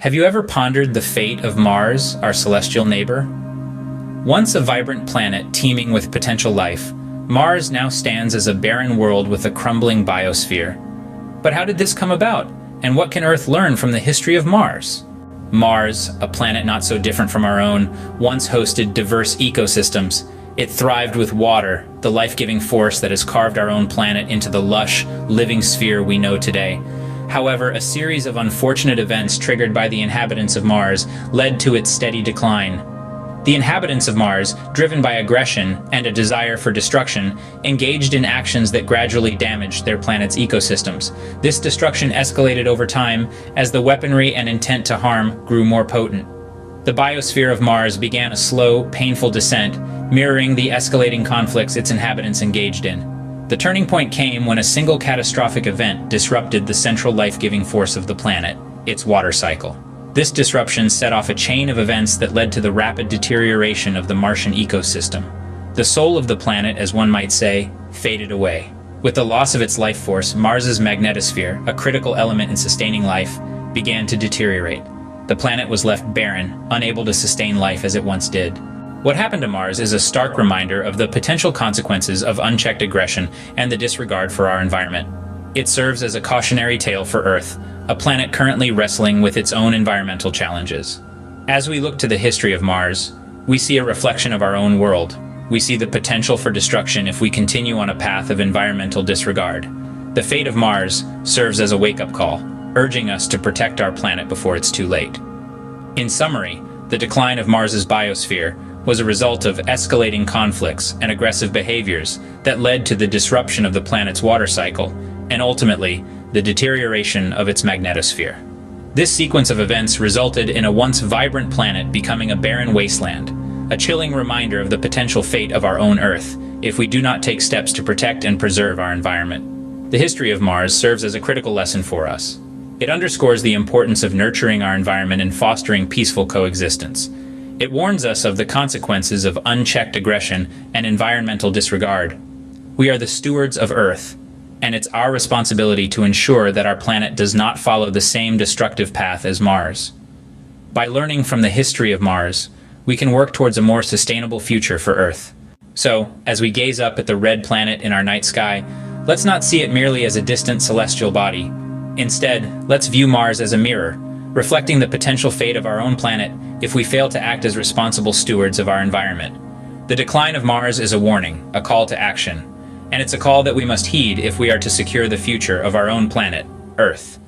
Have you ever pondered the fate of Mars, our celestial neighbor? Once a vibrant planet teeming with potential life, Mars now stands as a barren world with a crumbling biosphere. But how did this come about, and what can Earth learn from the history of Mars? Mars, a planet not so different from our own, once hosted diverse ecosystems. It thrived with water, the life-giving force that has carved our own planet into the lush, living sphere we know today. However, a series of unfortunate events triggered by the inhabitants of Mars led to its steady decline. The inhabitants of Mars, driven by aggression and a desire for destruction, engaged in actions that gradually damaged their planet's ecosystems. This destruction escalated over time as the weaponry and intent to harm grew more potent. The biosphere of Mars began a slow, painful descent, mirroring the escalating conflicts its inhabitants engaged in. The turning point came when a single catastrophic event disrupted the central life-giving force of the planet, its water cycle. This disruption set off a chain of events that led to the rapid deterioration of the Martian ecosystem. The soul of the planet, as one might say, faded away. With the loss of its life force, Mars's magnetosphere, a critical element in sustaining life, began to deteriorate. The planet was left barren, unable to sustain life as it once did. What happened to Mars is a stark reminder of the potential consequences of unchecked aggression and the disregard for our environment. It serves as a cautionary tale for Earth, a planet currently wrestling with its own environmental challenges. As we look to the history of Mars, we see a reflection of our own world. We see the potential for destruction if we continue on a path of environmental disregard. The fate of Mars serves as a wake-up call, urging us to protect our planet before it's too late. In summary, the decline of Mars's biosphere was a result of escalating conflicts and aggressive behaviors that led to the disruption of the planet's water cycle and ultimately the deterioration of its magnetosphere. This sequence of events resulted in a once vibrant planet becoming a barren wasteland, a chilling reminder of the potential fate of our own Earth if we do not take steps to protect and preserve our environment. The history of Mars serves as a critical lesson for us. It underscores the importance of nurturing our environment and fostering peaceful coexistence. It warns us of the consequences of unchecked aggression and environmental disregard. We are the stewards of Earth, and it's our responsibility to ensure that our planet does not follow the same destructive path as Mars. By learning from the history of Mars, we can work towards a more sustainable future for Earth. So, as we gaze up at the red planet in our night sky, let's not see it merely as a distant celestial body. Instead, let's view Mars as a mirror, reflecting the potential fate of our own planet if we fail to act as responsible stewards of our environment. The decline of Mars is a warning, a call to action, and it's a call that we must heed if we are to secure the future of our own planet, Earth.